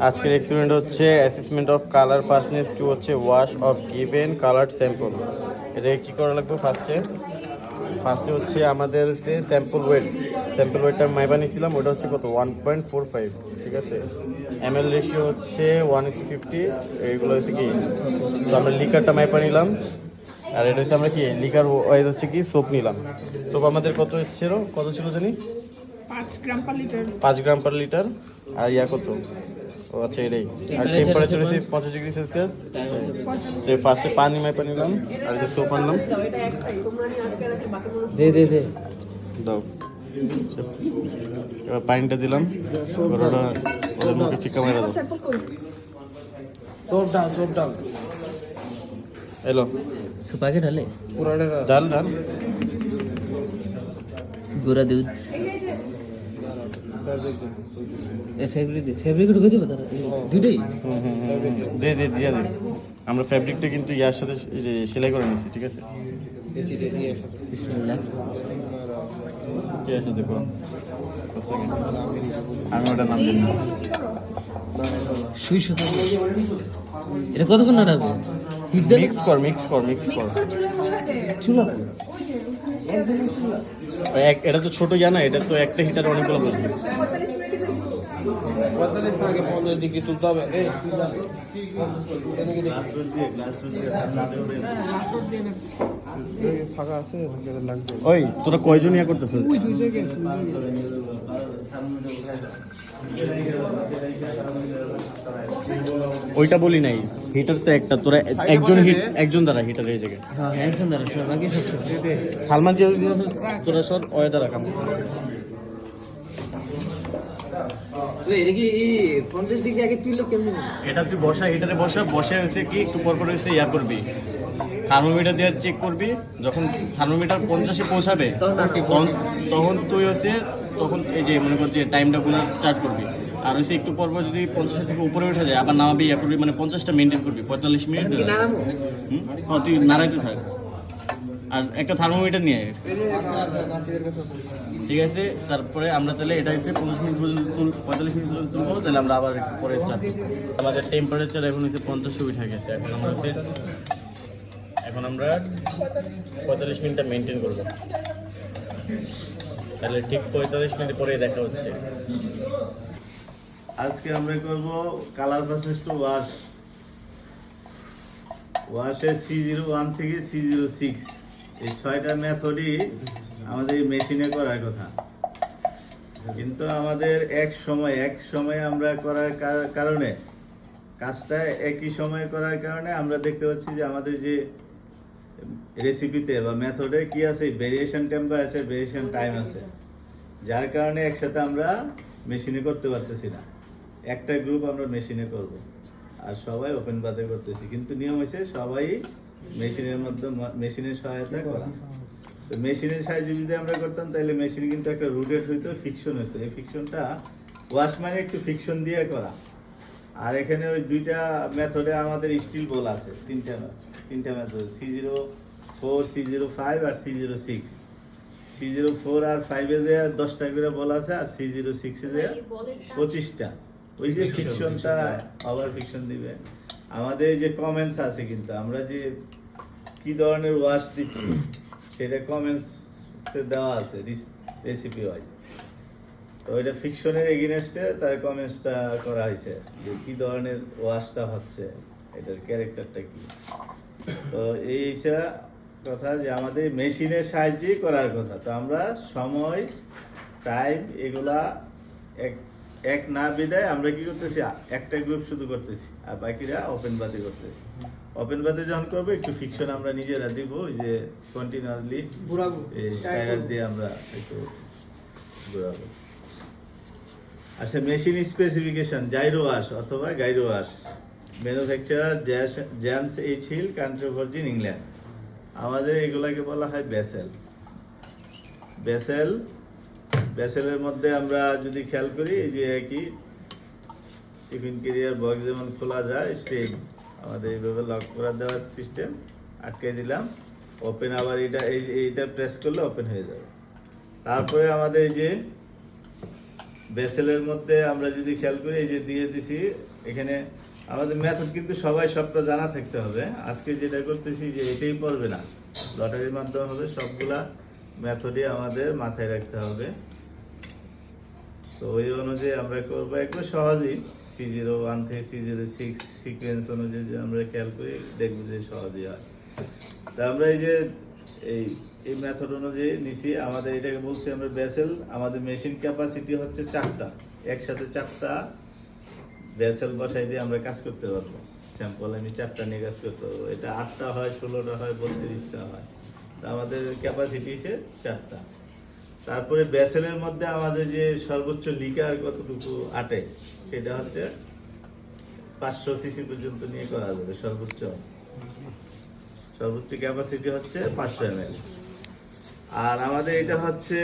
আজকের এক্সপেরিমেন্ট হচ্ছে assessment of colour fastness to হচ্ছে wash of given colour sample. এটাকে কী করা লাগবে? ফার্স্টে হচ্ছে আমাদের হচ্ছে স্যাম্পল ওয়েটটা মাইপা নিয়েছিলাম, ওটা হচ্ছে কত 1.45, ঠিক আছে। এমএল রেশিও হচ্ছে 1:50। এইগুলো হচ্ছে কি, তো আমরা লিকারটা মাইপা নিলাম, আর এটা হচ্ছে আমরা কি লিকার ওয়াইজ হচ্ছে কি সোপ নিলাম। সোপ আমাদের কত ছিল জানি 5 গ্রাম পার লিটার। আর ইয়া কত, ও আচ্ছা এটাই। আর টেম্পারেচার হচ্ছে 50°C। ফার্স্টে পানি মাইপা নিলাম, আর এটা সোপ আনলাম। দে দাও, এবার পানিটা দিলাম, ওটা ওদের মুখে ফিকা মেরে দাও। সব ডাল এলো সুপাকে ঢালে পুরাটা ডাল গোরা দুধ ফেব্রিক ঢুকেছে দুইটাই দিয়ে দে। আমরা ফ্যাব্রিকটা কিন্তু ইয়ার সাথে সেলাই করে নিচ্ছি, ঠিক আছে। বিসমিল্লাহ। কি আছে দেখো, আমি ওটার নাম জানি না। সুই সুতা এটা কতক্ষণ নাড়াবে? মিক্স কর চুলা এটা তো ছোট জানা, এটা তো একটা হিটার অনেকগুলো বসবে। 45 থেকে 15 ডিগ্রি তুলতে হবে। ফাঁকা আছে লাগবে। ওই তোরা কয়জন ইয়া করতেছিস? ওইটা বলি নাই, হিটার তো একটা, তোরা একজন দ্বারা হিটার এই জায়গায়। হ্যাঁ একজন দ্বারা সব বাকি সব সালমান যে তোরা সর ওই দ্বারা কাম। এটা কি 50 ডিগ্রি আগে তুললো কেমনে? এটা তুই বসা, হিটারে বসে হয়েছে কি একটু পর হয়েছে ইয়া করবি, থার্মোমিটার দিয়ে চেক করবি। যখন থার্মোমিটার 50-এ পৌঁছাবে তখন তুই হচ্ছে তখন এই যে মনে কর যে টাইমটা গুলো স্টার্ট করবি। আর হচ্ছে একটু পর যদি 50 থেকে উপরে উঠে যায় আবার নামাবি, ইয়া করবি, মানে 50টা মেনটেন করবি 45 মিনিট। তুই নাড়াইতে থাক, আর একটা থার্মোমিটার নিয়ে আয়, ঠিক আছে। তারপরে আমরা তাহলে এটা হচ্ছে 50 মিনিট পর্যন্ত 45 মিনিট পর্যন্ত তুলবো, তাহলে আমরা আবার একটু পরে স্টার্ট করবো। আমাদের টেম্পারেচার এখন হচ্ছে 50 উঠে গেছে। এখন আমরা 45 মিনিটটা মেনটেন করবো, তাহলে ঠিক 45 মিনিট পরে দেখা হচ্ছে। আজকে আমরা করব কালার ফাস্টনেস টু ওয়াশের C01 থেকে C06, এই 6টা মেথডই আমাদের মেশিনে করার কথা। কিন্তু আমাদের এক সময় আমরা করার কারণে, কাজটা একই সময়ে করার কারণে আমরা দেখতে পাচ্ছি যে আমাদের যে রেসিপিতে বা মেথডে কি আছে, ভেরিয়েশন টেম্পারেচার, ভেরিয়েশন টাইম আছে, যার কারণে একসাথে আমরা মেশিনে করতে পারতেছি না। একটা গ্রুপ আমরা মেশিনে করব আর সবাই ওপেন বাদে করতেছি, কিন্তু নিয়ম হয়েছে সবাই মেশিনের সহায়তা করা। তো মেশিনের সাহায্যে যদি আমরা করতাম তাহলে মেশিনে কিন্তু একটা রুটেড হইতো, ফিকশন হইতো। এই ফিকশনটা ওয়াশ মানে একটু ফিকশন দিয়ে করা। আর এখানে ওই দুইটা মেথডে আমাদের স্টিল বল আছে, তিনটা মেথড, C04, C05 আর C06। C04 আর 5-এ যে 10টা করে বল আছে, আর C06-এ যে 25টা। ওই যে ফিকশনটা আবার ফিকশন দিবে। আমাদের যে কমেন্টস আছে, কিন্তু আমরা যে কি ধরনের ওয়াশ দিচ্ছি সেটা কমেন্টস দেওয়া আছে রেসিপি ওয়াইজ। তো এটা ফিকশনের এগেইনস্টে তার কমেন্টসটা করা হয়েছে যে কি ধরনের ওয়াশটা হচ্ছে, এটার ক্যারেক্টারটা কি। তো এই কথা যে আমাদের মেশিনের সাহায্যেই করার কথা। তো আমরা সময়, টাইম এগুলা এক না বিদায় আমরা কি করতেছি, একটা গ্রুপ শুধু করতেছি আর বাকিরা ওপেন বাদে করতেছি। ওপেন বাদে যখন করবো একটু ফিকশন আমরা নিজেরা দিব, যে কন্টিনিউয়াসলি স্টাইলার দিয়ে আমরা একটু ঘুরাবো। আচ্ছা, মেশিন স্পেসিফিকেশন জাইরো ওয়াশ অথবা gyro wash, manufacturer James H Hill, country origin, England. আমাদের এগুলাকে বলা হয় বেসেলের মধ্যে আমরা যদি খেয়াল করি, এই যে একই টিফিন ক্যারিয়ার বক্স যেমন খোলা যায়, সেই আমাদের এইভাবে লক করা দেওয়ার সিস্টেম, আটকে দিলাম, ওপেন, আবার এইটা প্রেস করলে ওপেন হয়ে যাবে। তারপরে আমাদের এই যে বেসেলের মধ্যে আমরা যদি খেয়াল করি, এই যে দিয়ে দিছি এখানে আমাদের মেথড কিন্তু সবাই সবটা জানা থাকতে হবে। আজকে যেটা করতেছি যে এটাই পড়বে না, লটারির মাধ্যমে হবে, সবগুলা মেথডই আমাদের মাথায় রাখতে হবে। তো ওই অনুযায়ী আমরা করবো একবার সহজেই, C01 থেকে C06 সিকোয়েন্স অনুযায়ী যে আমরা খেয়াল করি দেখবো যে সহজেই হয়। তা আমরা এই যে এই মেথড অনুযায়ী নিছি, আমাদের এটাকে বলছি আমরা বেসেল। আমাদের মেশিন ক্যাপাসিটি হচ্ছে 4টা, একসাথে 4টা বেসেল বসাই দিয়ে আমরা কাজ করতে পারবো। স্যাম্পল আমি 4টা নিয়ে কাজ করতে পারবো। এটা 8টা হয়, 16টা হয়, 32টা হয়। তা আমাদের ক্যাপাসিটি হচ্ছে 4টা। তারপরে বেসেলের মধ্যে আমাদের যে সর্বোচ্চ লিকার কতটুকু আটে সেটা হচ্ছে 500 সিসি পর্যন্ত নিয়ে করা যাবে। সর্বোচ্চ ক্যাপাসিটি হচ্ছে 500 ml। আর আমাদের এটা হচ্ছে,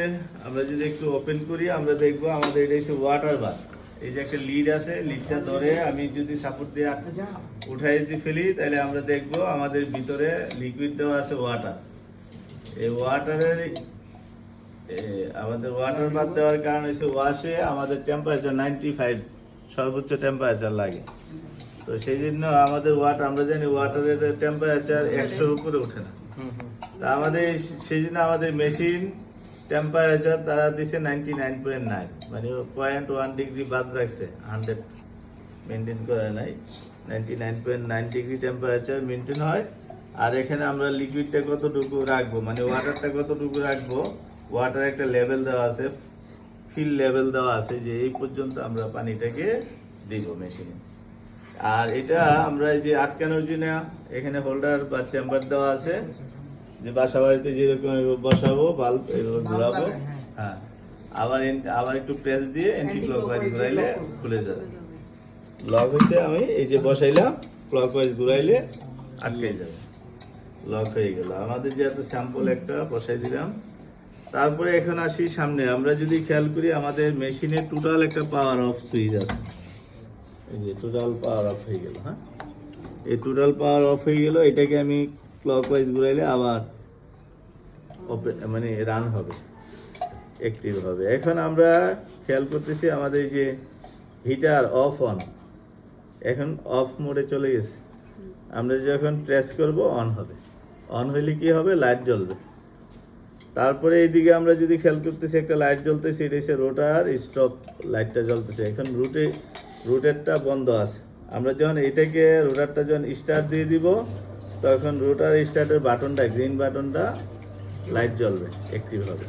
আমরা যদি একটু ওপেন করি আমরা দেখবো আমাদের এটা হচ্ছে ওয়াটার বাথ। এই যে একটা লিড আছে, লিডটা ধরে আমি যদি সাপোর্ট দিয়ে উঠাই যদি ফেলি তাহলে আমরা দেখবো আমাদের ভিতরে লিকুইড দেওয়া আছে ওয়াটার। এই ওয়াটারের আমাদের ওয়াটার বাথ দেওয়ার কারণ হচ্ছে ওয়াশে আমাদের টেম্পারেচার 95 সর্বোচ্চ টেম্পারেচার লাগে। তো সেই জন্য আমাদের আমরা জানি ওয়াটারের টেম্পারেচার 100-র উপরে ওঠে না। তা আমাদের সেই জন্য আমাদের মেশিন টেম্পারেচার তারা দিছে 99.9, মানে 0.1 ডিগ্রি বাদ রাখছে, 100 মেনটেন করা নাই। 99.9 ডিগ্রি টেম্পারেচার মেনটেন হয়। আর এখানে আমরা লিকুইডটা কতটুকু রাখবো, মানে ওয়াটারটা কতটুকু রাখবো, ওয়াটার একটা লেভেল দেওয়া আছে, ফিল লেভেল দেওয়া আছে যে এই পর্যন্ত আমরা পানিটাকে দিব মেশিনে। আর এটা আমরা এই যে আটকানোর জন্য এখানে হোল্ডার বা চেম্বার দেওয়া আছে, যে বাসা বাড়িতে যেরকম বসাবো বাল্ব এভাবে ঘোরাবো। হ্যাঁ, আবার একটু প্রেস দিয়ে এন্টি ক্লকওয়াইজ ঘুরাইলে খুলে যাবে। লক হইতে আমি এই যে বসাইলাম, ক্লকওয়াইজ ঘুরাইলে আটকে যাবে, লক হয়ে গেল। আমাদের যে এত স্যাম্পল একটা বসাই দিলাম। তারপরে এখন আসি সামনে, আমরা যদি খেয়াল করি আমাদের মেশিনে টোটাল একটা পাওয়ার অফ সুইচ আছে। এই যে টোটাল পাওয়ার অফ হয়ে গেল। হ্যাঁ, এই টোটাল পাওয়ার অফ হয়ে গেল, এটাকে আমি ক্লকওয়াইজ ঘুরাইলে আবার ওপেন, মানে রান হবে, অ্যাক্টিভ হবে। এখন আমরা খেয়াল করতেছি আমাদের যে হিটার অফ অন, এখন অফ মোডে চলে গেছে। আমরা যখন প্রেস করব অন হবে, অন হইলে কি হবে, লাইট জ্বলবে। তারপরে এইদিকে আমরা যদি খেয়াল করতেছি একটা লাইট জ্বলতেছে, এটা হচ্ছে রোটার স্টপ লাইটটা জ্বলতেছে। এখন রোটেটটা বন্ধ আছে। আমরা যখন এটাকে রোটারটা যখন স্টার্ট দিয়ে দিব তখন রোটার স্টার্টের বাটনটা, গ্রিন বাটনটা লাইট জ্বলবে, অ্যাক্টিভ হবে।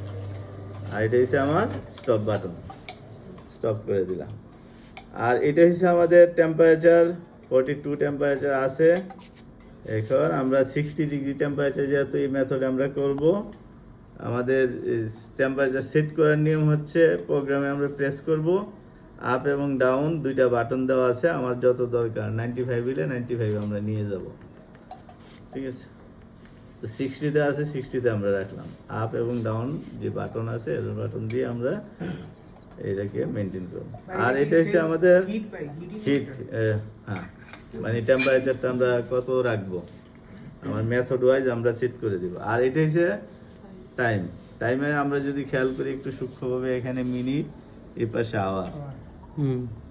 আর এটা হচ্ছে আমার স্টপ বাটন, স্টপ করে দিলাম। আর এটা হচ্ছে আমাদের টেম্পারেচার 42 টেম্পারেচার আছে। এখন আমরা 60 ডিগ্রি টেম্পারেচার, যেহেতু এই মেথডে আমরা করব, আমাদের টেম্পারেচার সেট করার নিয়ম হচ্ছে প্রোগ্রামে আমরা প্রেস করব, আপ এবং ডাউন দুইটা বাটন দেওয়া আছে। আমার যত দরকার 95 হলে 95 আমরা নিয়ে যাব, ঠিক আছে। তো 60-তে আছে, 60-তে আমরা রাখলাম। আপ এবং ডাউন যে বাটন আছে এর বাটন দিয়ে আমরা এটাকে মেনটেন করব। আর এটা হচ্ছে আমাদের হিট, হ্যাঁ, মানে টেম্পারেচারটা আমরা কত রাখবো আমার মেথড ওয়াইজ আমরা সেট করে দিব। আর এটা হচ্ছে টাইমে আমরা যদি খেয়াল করি একটু সূক্ষ্মভাবে, এখানে মিনিট, এ পাশে আওয়ার।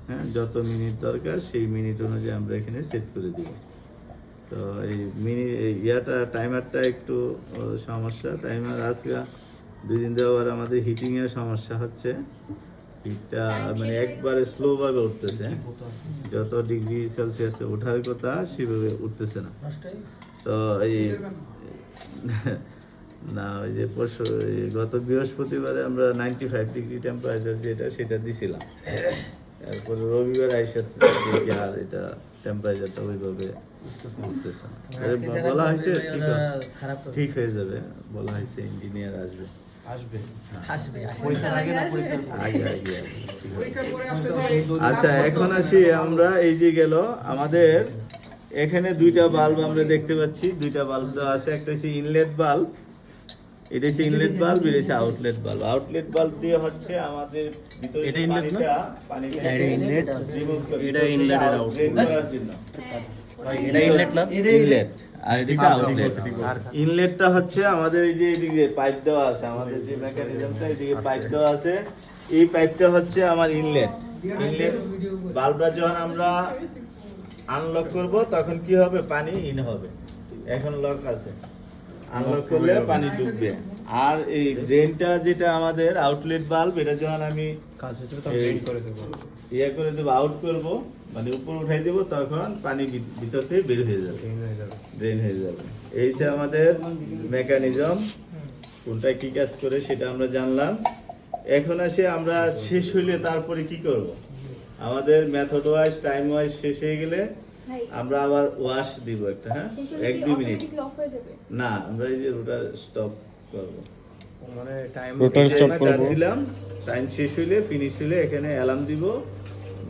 হ্যাঁ, যত মিনিট দরকার সেই মিনিট অনুযায়ী আমরা এখানে সেট করে দিব। তো এই টাইমারটা একটু সমস্যা। টাইমার আজকে 2 দিন যাওয়ার আমাদের হিটিংয়ের সমস্যা হচ্ছে, হিটটা মানে একবারে স্লোভাবে উঠতেছে। যত ডিগ্রি সেলসিয়াসে ওঠার কথা সেভাবে উঠতেছে না। তো এই না, ওই যে গত বৃহস্পতিবারে আমরা 95 ডিগ্রি টেম্পারেচার যেটা সেটা দিছিলাম। তারপরে রবিবার আইসা দেখি আর এটা টেম্পারেচারটা ওইভাবে উঠতেছে না। বলা হয়েছে ঠিক হয়ে যাবে, বলা হয়েছে ইঞ্জিনিয়ার আসবে। আচ্ছা, এখন আসি আমরা এই যে গেল আমাদের এখানে 2টা বাল্ব আমরা দেখতে পাচ্ছি, 2টা বাল্ব দেওয়া আছে। একটা হচ্ছে ইনলেট বাল্ব, এটা হচ্ছে ইনলেট বাল্ব, এটা হচ্ছে আউটলেট বাল্ব। আউটলেট বাল্ব দিয়ে হচ্ছে আমাদের ভিতরে পানিটা ইনলেট, এটা ইনলেটের আউটলেট করার জন্য। এটা ইনলেট না, ইনলেট। আর এটা হচ্ছে আউটলেট। ইনলেটটা হচ্ছে আমাদের এই যে এইদিকে পাইপ দেওয়া আছে, আমাদের যে মেকানিজমটা এইদিকে পাইপ দেওয়া আছে, এই পাইপটা হচ্ছে আমার ইনলেট বাল্বটা যখন আমরা আনলক করব তখন কি হবে, পানি ইন হবে। এখন লক আছে, আনলক করলে পানি ঢুকবে। আর এই ড্রেনটা যেটা আমাদের আউটলেট বাল্ব, এটা যখন আমি কাজ হচ্ছে তো ড্রেন করে দেবো। ইয়ে করে দেবো, আউট করব, মানে উপর উঠাই দেবো, তখন পানি ভিতর থেকে বের হয়ে যাবে, ড্রেন হয়ে যাবে। ড্রেন হয়ে যাবে। এই যে আমাদের মেকানিজম, কোনটা কি কাজ করে সেটা আমরা জানলাম। এখন আসে আমরা শেষ হইলে তারপরে কি করব। আমাদের মেথড ওয়াইজ, টাইম ওয়াইজ শেষ হয়ে গেলে ভাই আমরা আবার ওয়াশ দিব একটা, হ্যাঁ, শেষ হলে এক কি দুই মিনিট। অটোমেটিক্যালি অফ হয়ে যাবে? না, আমরা এই যে রুটার স্টপ করব, মানে টাইম রোটার স্টপ করব। দিলাম, টাইম শেষ হইলে, ফিনিশ হইলে এখানে অ্যালার্ম দিব,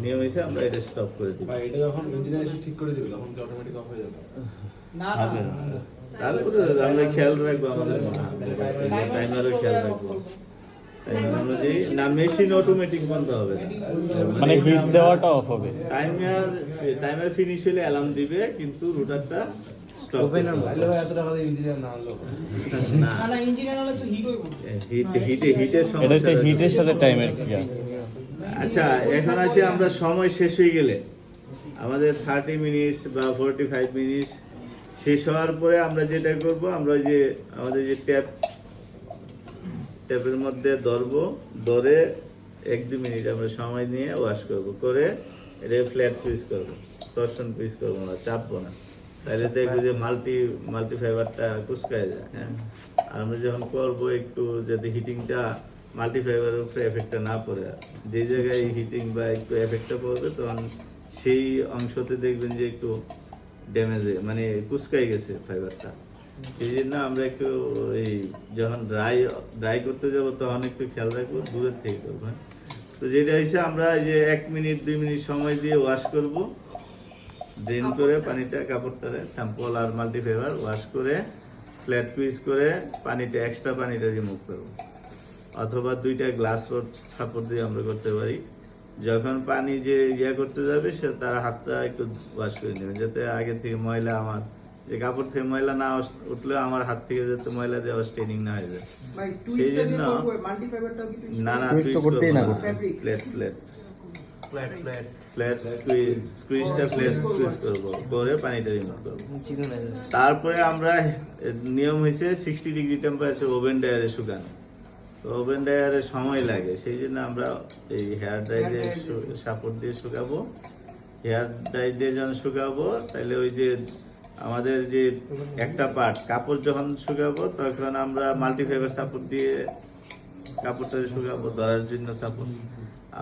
নিয়ম হিসেবে আমরা এটা স্টপ করে দিব। বা এটা যখন ইঞ্জিনিয়ার এসে ঠিক করে দিবে তখন কি অটোমেটিক অফ হয়ে যাবে? হবে না। তারপরে আমরা খেয়াল রাখবো, আমাদের টাইমারও খেয়াল রাখবো। টাইমার অনুযায়ী না, মেশিন অটোমেটিক বন্ধ হবে না। মানে হিট দেওয়াটা অফ হবে। টাইমার ফিনিশ হলে অ্যালার্ম দিবে, কিন্তু রুটারটা স্টপ হবে না। তাহলে ভাই এত টাকা দিয়ে ইঞ্জিনিয়ার না আনলো হিটের এটা সমস্যা হচ্ছে হিটের সাথে টাইমের ক্রিয়া। আচ্ছা, এখন আসি আমরা সময় শেষ হয়ে গেলে, আমাদের 30 মিনিট বা 45 মিনিট শেষ হওয়ার পরে আমরা যেটা করব, আমরা যে আমাদের যে ট্যাপের মধ্যে ধরে 1-2 মিনিট আমরা সময় নিয়ে ওয়াশ করব, করে এটা ফ্ল্যাট পিস করবো, টর্শন পিস করবো না, চাপবো না। তাহলে দেখবো যে মাল্টি ফাইবারটা কুচকায় যায়, হ্যাঁ। আর আমরা যখন করবো একটু যাতে হিটিংটা মাল্টি ফাইবারের উপরে এফেক্টটা না পড়ে, যে জায়গায় হিটিং বা একটু এফেক্টটা পড়বে তখন সেই অংশতে দেখবেন যে একটু ড্যামেজে, মানে কুচকাই গেছে ফাইবারটা। সেই জন্য আমরা একটু এই যখন ড্রাই করতে যাব তখন একটু খেয়াল রাখবো, দূরের থেকে করবো, হ্যাঁ। তো যেটা হয়েছে, আমরা এই যে 1 মিনিট 2 মিনিট সময় দিয়ে ওয়াশ করব, ড্রেন করে পানিটা, কাপড়টারে স্যাম্পল আর মাল্টি ফাইবার ওয়াশ করে ফ্ল্যাট পিস করে পানিটা, এক্সট্রা পানিটা রিমুভ করব। অথবা 2টা গ্লাস রড সাপোর্ট দিয়ে আমরা করতে পারি। যখন পানি যে করতে যাবে, সে তার হাতটা একটু ওয়াশ করে নেবে, যাতে আগে থেকে ময়লা, আমার যে কাপড় থেকে ময়লা না উঠলে আমার হাত থেকে যাতে ময়লা দেওয়া স্টেনিং না হয়ে যায়, সেই জন্য না Twist তো করতেই না করতে। ফ্ল্যাট স্কুইজটা করবো, করে পানিটা রিমুভ করবো। চিকন হয়ে যাবে। তারপরে আমরা নিয়ম হয়েছে 60 ডিগ্রি টেম্পারেচার ওভেন ড্রায়ারে শুকানো। তো ওভেন ড্রায়ারে সময় লাগে, সেই জন্য আমরা এই হেয়ার ড্রাই দিয়ে সাপোর্ট দিয়ে শুকাবো। হেয়ার ড্রাই দিয়ে যখন শুকাবো, তাহলে ওই যে আমাদের যে একটা পার্ট কাপড় যখন শুকাবো, তখন আমরা মাল্টি ফাইবার সাপোর্ট দিয়ে কাপড়টা শুকাবো, ধরার জন্য সাপোর্ট।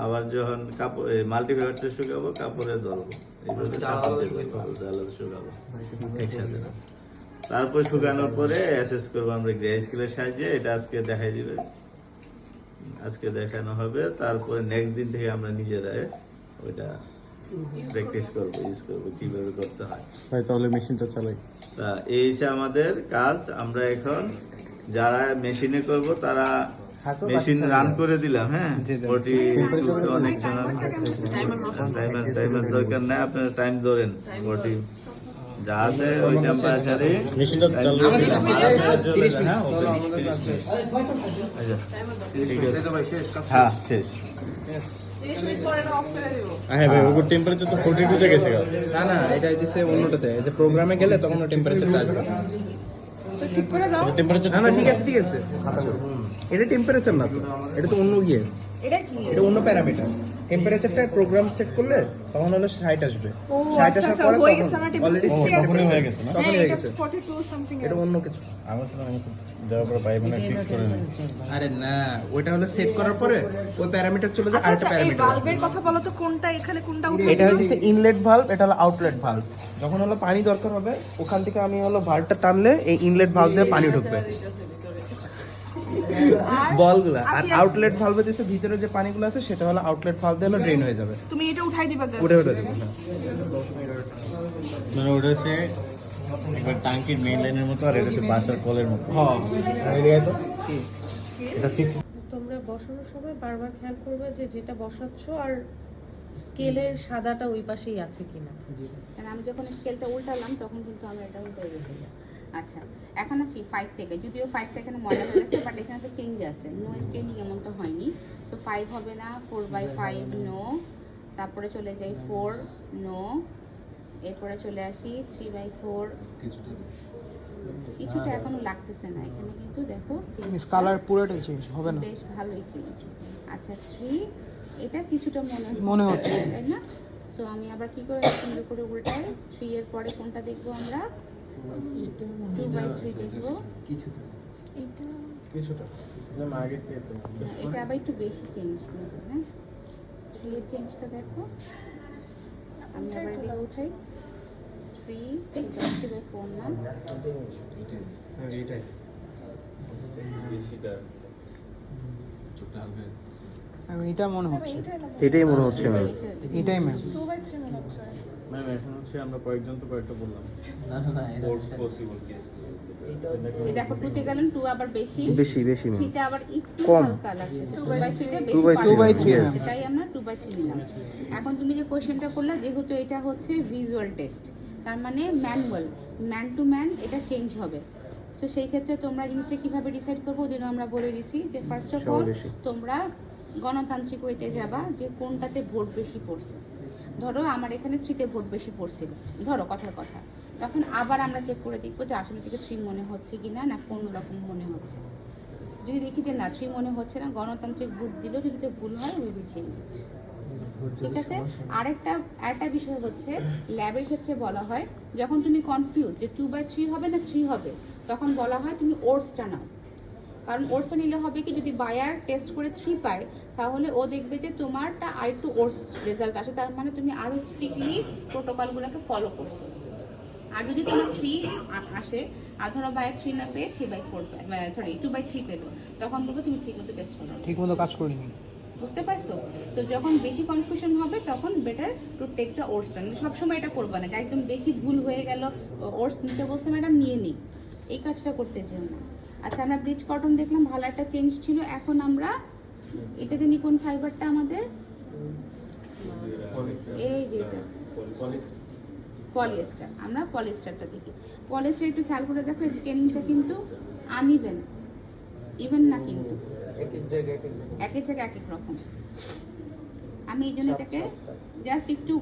আবার যখন কাপড় মাল্টি ফাইবারটা শুকাবো, কাপড়ে ধরবো, এইভাবে সাপোর্ট দিয়ে ধরবো, আলাদা শুকাবো একসাথে না। তারপর শুকানোর পরে অ্যাসেস করবো আমরা গ্রে স্কেলের সাহায্যে। এটা আজকে দেখাই দিবে, আজকে দেখানো হবে। তারপরে নেক্সট দিন থেকে আমরা নিজেরা ওইটা প্র্যাকটিস করবো, ইউজ করবো কিভাবে করতে হয়। ভাই তাহলে মেশিনটা চালাই। তা এই হচ্ছে আমাদের কাজ। আমরা এখন যারা মেশিনে করব তারা মেশিন রান করে দিলাম, হ্যাঁ। অনেক টাইমার দরকার নাই, আপনারা টাইম ধরেন, 40 যা আছে ওই টেম্পারেচারে মেশিনটা চালু করে দিলাম। হ্যাঁ, ঠিক আছে, হ্যাঁ শেষ। হ্যাঁ ভাই, ওর টেম্পারেচার তো 42 তে গেছে গা। না না, এটা হইতেছে অন্যটাতে, এই যে প্রোগ্রামে গেলে তখন ওই টেম্পারেচারটা আসবে। টেম্পারেচার না না, ঠিক আছে ঠিক আছে। এটা টেম্পারেচার না তো, এটা তো অন্য ইয়ে, এটা কি? এটা অন্য প্যারামিটার। টেম্পারেচারটা প্রোগ্রাম সেট করলে তখন হলো 60 আসবে। ও 60 আচ্ছা আসার আচ্ছা, পরে হয়ে তখন গেছে আমার অলরেডি তখনই হয়ে গেছে না? তখনই হয়ে গেছে। 42 সামথিং। এটা অন্য কিছু। আমার সাথে দেওয়ার পরে ভাই মানে ফিক্স করে নেয়। আরে না, ওইটা হলো সেট করার পরে ওই প্যারামিটার চলে যায় আচ্ছা আরেকটা আচ্ছা, এই প্যারামিটার। বাল্বের কথা বলো তো, কোনটা এখানে, কোনটা উঠে? এটা হচ্ছে ইনলেট ভালভ, এটা হলো আউটলেট ভালভ। যখন হলো পানি দরকার হবে, ওখান থেকে আমি হলো ভালভটা টানলে এই ইনলেট ভালভ দিয়ে পানি ঢুকবে, বলগুলা। আর আউটলেট ভালভে দিছে ভিতরে যে পানিগুলো আছে, সেটা হলো আউটলেট ভালভ দিয়ে হলো ড্রেন হয়ে যাবে। তুমি এটা উঠাই দিবা just? উঠে উঠে দেবো। মানে ওটা হচ্ছে একবার ট্যাঙ্কির মেইন লাইনের মতো, আর এটা হচ্ছে বাসার কলের মতো। হ্যাঁ, এই তো এটা ফিক্স। তোমরা বসানোর সময় বারবার খেয়াল করবে যে যেটা বসাচ্ছ আর স্কেলের সাদাটা ওই পাশেই আছে কিনা। কারণ আমি যখন স্কেলটা উল্টালাম তখন কিন্তু আমার এটা উল্টে গেছিল। আচ্ছা এখন আছি 5 থেকে, যদিও 5 থেকে এখানে ময়লা হয়ে গেছে, বাট এখানে তো চেঞ্জ আছে, নো স্টেনিং এমন তো হয়নি। সো 5 হবে না, 4/5 নো, তারপরে চলে যাই 4 নো, এরপরে চলে আসি 3/4, কিছুটা এখনো লাগতেছে না এখানে, কিন্তু দেখো কালার পুরোটাই চেঞ্জ হবে না, বেশ ভালোই চেঞ্জ। আচ্ছা 3, এটা কিছুটা মনে হচ্ছে। তাই না? সো আমি আবার কি করে সুন্দর করে উল্টাই, 3 এর পরে কোনটা দেখবো আমরা, 2/3 দেখবো। এটা আবার একটু বেশি চেঞ্জ কিন্তু, হ্যাঁ 3 এর চেঞ্জটা দেখো, আমি আবার এদিকে উঠাই 3, 3/4 না, এটা মনে হচ্ছে, এটাই মনে হচ্ছে ম্যাম। এটাই ম্যাম। 2/3 মনে হচ্ছে। ম্যাম এখন হচ্ছে আমরা কয়েকজন তো কয়েকটা বললাম। না না না এটা এই দেখো 2 তে গেলেন, 2 আবার বেশি, বেশি ম্যাম। 3 তে আবার একটু কম। হালকা লাগতেছে, 2/3 তে বেশি 2/3 পারফেক্ট, তাই আমরা 2/3 নিলাম। এখন তুমি যে কোশ্চেনটা করলা, যেহেতু এটা হচ্ছে ভিজুয়াল টেস্ট, তার মানে ম্যানুয়াল, ম্যান টু ম্যান এটা চেঞ্জ হবে। সো সেই ক্ষেত্রে তোমরা জিনিসটা কিভাবে ডিসাইড করবো, ওই জন্য আমরা বলে দিছি যে ফার্স্ট অফ অল তোমরা গণতান্ত্রিক ওয়েতে যাবা যে কোনটাতে ভোট বেশি পড়ছে। ধরো আমার এখানে 3 তে ভোট বেশি পড়ছিল, ধরো কথার কথা, তখন আবার আমরা চেক করে দেখবো যে আসলে থেকে 3 মনে হচ্ছে কিনা, না কোন রকম মনে হচ্ছে। যদি দেখি যে না 3 মনে হচ্ছে না, গণতান্ত্রিক ভোট দিলেও যদি এটা ভুল হয় উই উইল চেঞ্জ ইট। ঠিক আছে। আরেকটা বিষয় হচ্ছে ল্যাবের ক্ষেত্রে বলা হয়, যখন তুমি কনফিউজ যে 2/3 হবে না 3 হবে, তখন বলা হয় তুমি ওটসটা নাও। কারণ ওটসটা নিলে হবে কি, যদি বায়ার টেস্ট করে 3 পায়, তাহলে ও দেখবে যে তোমারটা আর একটু ওটস রেজাল্ট আসে, তার মানে তুমি আরও স্ট্রিক্টলি প্রোটোকলগুলোকে ফলো করছো। আর যদি তোমার 3 আসে, আর ধরো বায়ার 3 না পেয়ে 3/4 পায়, সরি 2/3 পেলো, তখন বলবো তুমি ঠিক মতো টেস্ট করো, ঠিক মতো কাজ করিনি। বুঝতে পারছো? সো যখন বেশি কনফিউশন হবে তখন বেটার টু টেক দ্য ওটসটা। সবসময় এটা করবা না যে একদম বেশি ভুল হয়ে গেল, ওটস নিতে বলছে ম্যাডাম নিয়ে নিই, এই কাজটা করতে চাই না। আচ্ছা আমরা ব্লিচ কটন দেখলাম, ভালো একটা চেঞ্জ ছিল। এখন আমরা এটাতে নিই কোন ফাইবারটা আমাদের, এই যেটা পলিয়েস্টার, আমরা পলিয়েস্টারটা দেখি। পলিয়েস্টার একটু খেয়াল করে দেখো, স্টেনিংটা কিন্তু আনইভেন, ইভেন না, কিন্তু এক এক জায়গায় এক এক রকম। আমি এই জন্য এটাকে জাস্ট একটু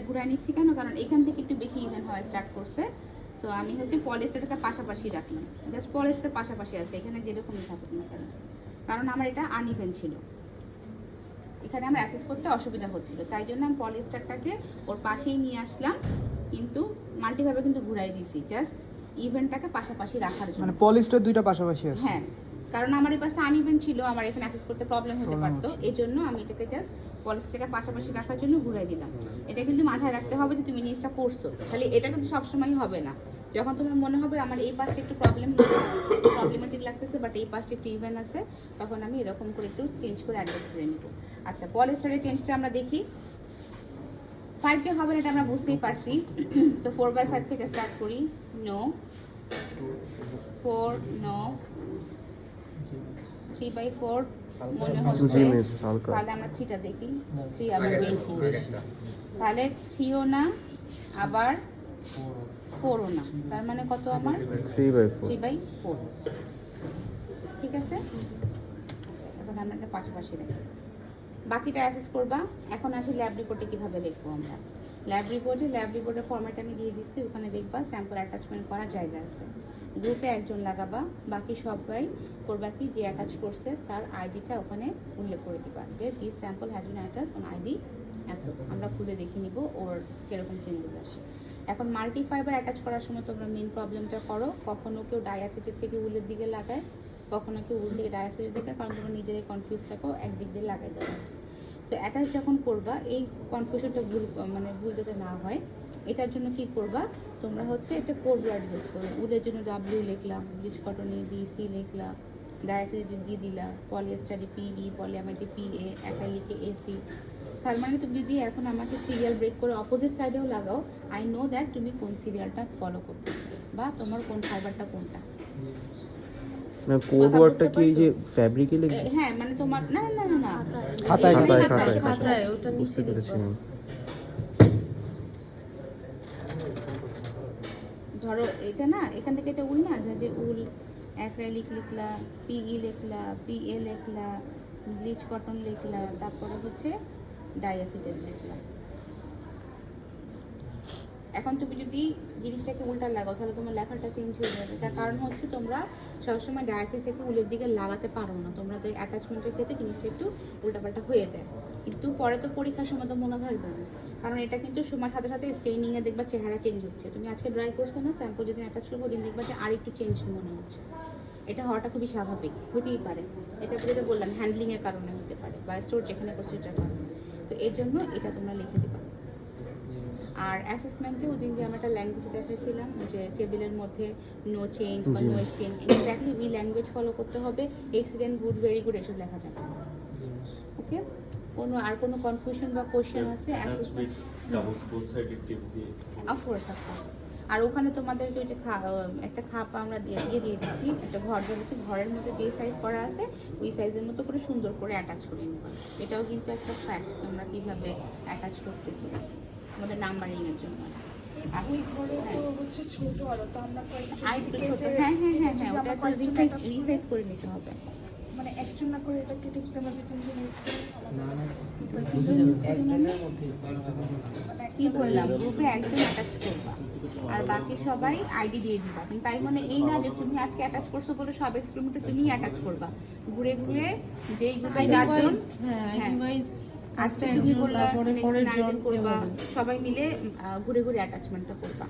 ঘুরাই নিচ্ছি, কেন, কারণ এখান থেকে একটু বেশি ইভেন হওয়া স্টার্ট করছে। সো আমি হচ্ছে পলিয়েস্টারটাকে পাশাপাশি রাখলাম, জাস্ট পলিয়েস্টার পাশাপাশি আছে এখানে যেরকমই থাকুক না কেন, কারণ আমার এটা আনইভেন ছিল, এখানে আমার অ্যাসেস করতে অসুবিধা হচ্ছিল, তাই জন্য আমি পলিয়েস্টারটাকে ওর পাশেই নিয়ে আসলাম, কিন্তু মাল্টিভাবে কিন্তু ঘুরাই দিয়েছি জাস্ট ইভেনটাকে পাশাপাশি রাখার জন্য। মানে পলিস্টার দুইটা পাশাপাশি আছে। হ্যাঁ, কারণ আমার এই পাশটা আনইভেন ছিল, আমার এখানে অ্যাক্সেস করতে প্রবলেম হতে পারতো, এই জন্য আমি এটাকে জাস্ট পলিসটাকে পাশাপাশি রাখার জন্য ঘুরাই দিলাম। এটা কিন্তু মাথায় রাখতে হবে যে তুমি জিনিসটা করছো, খালি এটা কিন্তু সবসময় হবে না। যখন তোমার মনে হবে আমার এই পাশটা একটু প্রবলেমেটিক লাগতেছে, বাট এই পাশটা একটু ইভেন আছে, তখন আমি এরকম করে একটু চেঞ্জ করে অ্যাডজাস্ট করে নিব। আচ্ছা পলিস্টারের চেঞ্জটা আমরা দেখি। 5 যে হবে এটা আমরা বুঝতেই পারছি, তো 4/5 থেকে স্টার্ট করি। নো, 4 নো, 3/4 মনে হচ্ছে, তাহলে আমরা 3টা দেখি, 3 আবার বেশি, তাহলে 3ও না আবার 4ও না, তার মানে কত আমার 3/4। ঠিক আছে, এখন আমরা এটা পাশাপাশি রাখি, বাকিটা অ্যাসেস করবা। এখন আসি ল্যাব রিপোর্টে কিভাবে লিখবো আমরা। ল্যাব রিপোর্টের ফরম্যাট আমি দিয়ে দিচ্ছি, ওখানে দেখবা স্যাম্পল অ্যাটাচমেন্ট করার জায়গা আছে, গ্রুপে একজন লাগাবা, বাকি সবাই করবা কি, যে অ্যাটাচ করছে তার আইডিটা ওখানে উল্লেখ করে দিবা যে this sample has been attach on ID এত। আমরা খুলে দেখে নিব ওর কিরকম চেঞ্জেস আসে। এখন মাল্টি ফাইবার অ্যাটাচ করার সময় তোমরা মেন প্রবলেমটা করো, কখনো কেউ ডাইঅ্যাসিডের থেকে উলের দিকে লাগায়, কখনো কেউ উল থেকে ডাইঅ্যাসিডের দিকে, কারণ তোমরা নিজেরাই কনফিউজ থাকো, একদিক দিয়ে লাগাই দেবো। সো অ্যাটাচ যখন করবা, এই কনফিউশনটা ভুল যাতে না হয়, এটার জন্য কি করবা, তোমরা হচ্ছে একটা কোড ওয়ার্ড ইউজ করো। উলের জন্য W লিখলাম, ব্লিচ কটনে BC লিখলাম, ডাইঅ্যাসিড দিয়ে দিলা, পলিয়েস্টারে PE, পলিঅ্যামাইডে PA, অ্যাক্রিলিকে AC। তার মানে তুমি যদি এখন আমাকে সিরিয়াল ব্রেক করে অপোজিট সাইডেও লাগাও, আই নো দ্যাট তুমি কোন সিরিয়ালটা ফলো করতেছো বা তোমার কোন ফাইবারটা কোনটা। না কোড ওয়ার্ডটা কি এই যে ফ্যাব্রিকে লিখে? হ্যাঁ, মানে তোমার না না না না খাতায় খাতায় ওটা নিচে বুঝতে পেরেছি। ধরো এটা না, এখান থেকে এটা উল না, যে উল অ্যাক্রাইলিক লিখলা, পিই লিখলা, পিএ লিখলা, ব্লিচ কটন লিখলা, তারপরে হচ্ছে ডাইঅ্যাসিটেট লিখলা। এখন তুমি যদি জিনিসটাকে উল্টা লাগাও তাহলে তোমার লেখাটা চেঞ্জ হয়ে যাবে। তার কারণ হচ্ছে তোমরা সবসময় ডায়াসিস থেকে উলের দিকে লাগাতে পারো না, তোমরা তো অ্যাটাচমেন্টের ক্ষেত্রে জিনিসটা একটু উল্টাপাল্টা হয়ে যায়। কিন্তু পরে তো পরীক্ষার সময় তো মনে থাকবে না, কারণ এটা কিন্তু সময়ের সাথে সাথে স্টেইনিংয়ে দেখবা চেহারা চেঞ্জ হচ্ছে। তুমি আজকে ড্রাই করছো না, স্যাম্পল যেদিন অ্যাটাচ করবো ওদিন দেখবা যে আর একটু চেঞ্জ মনে হচ্ছে। এটা হওয়াটা খুবই স্বাভাবিক, হতেই পারে। এটা যেটা বললাম হ্যান্ডলিংয়ের কারণে হতে পারে, বা স্টোর যেখানে করছো এটার কারণে। তো এর জন্য এটা তোমরা লিখে দিবা। আর অ্যাসেসমেন্টে ওদিন যে আমরা একটা ল্যাঙ্গুয়েজ দেখাইছিলাম, যে টেবিলের মধ্যে নো চেঞ্জ বা নো এক্সচেঞ্জ, এক্স্যাক্টলি ওই ল্যাঙ্গুয়েজ ফলো করতে হবে। এক্সিলেন্ট, গুড, ভেরি গুড এসব লেখা যাবে। ওকে, আর কোনো কনফিউশন বা কোশ্চেন আছে অ্যাসেসমেন্ট? অফকোর্স। আর ওখানে তোমাদের যে একটা খাপ আমরা দিয়ে দিয়েছি, একটা ঘর দিয়েছি, ঘরের মধ্যে যে সাইজ করা আছে ওই সাইজের মতো করে সুন্দর করে অ্যাটাচ করে নেবা। এটাও কিন্তু একটা ফ্যাক্ট, তোমরা কিভাবে অ্যাটাচ করতেছো আমাদের নাম্বারিং এর জন্য। ওই ঘরে তো হচ্ছে ছোট আরো, তো আমরা আর একটু ছোট, হ্যাঁ, ওটা একটু রিসাইজ করে নিতে হবে। মানে একজন না করে এটা কেটে যদি আমরা তিনজন ইউজ করি, একজনের মধ্যে কি বললাম, গ্রুপে একজন অ্যাটাচ করবা আর বাকি সবাই আইডি দিয়ে দিবা। কিন্তু তাই মানে এই না যে তুমি আজকে অ্যাটাচ করছো বলে সব এক্সপেরিমেন্টে তুমি অ্যাটাচ করবা। ঘুরে ঘুরে যেই গ্রুপে চারজন, আজকে তুমি বললা, নেক্সট দিন আরেকজন করবা, সবাই মিলে ঘুরে ঘুরে অ্যাটাচমেন্টটা করবা।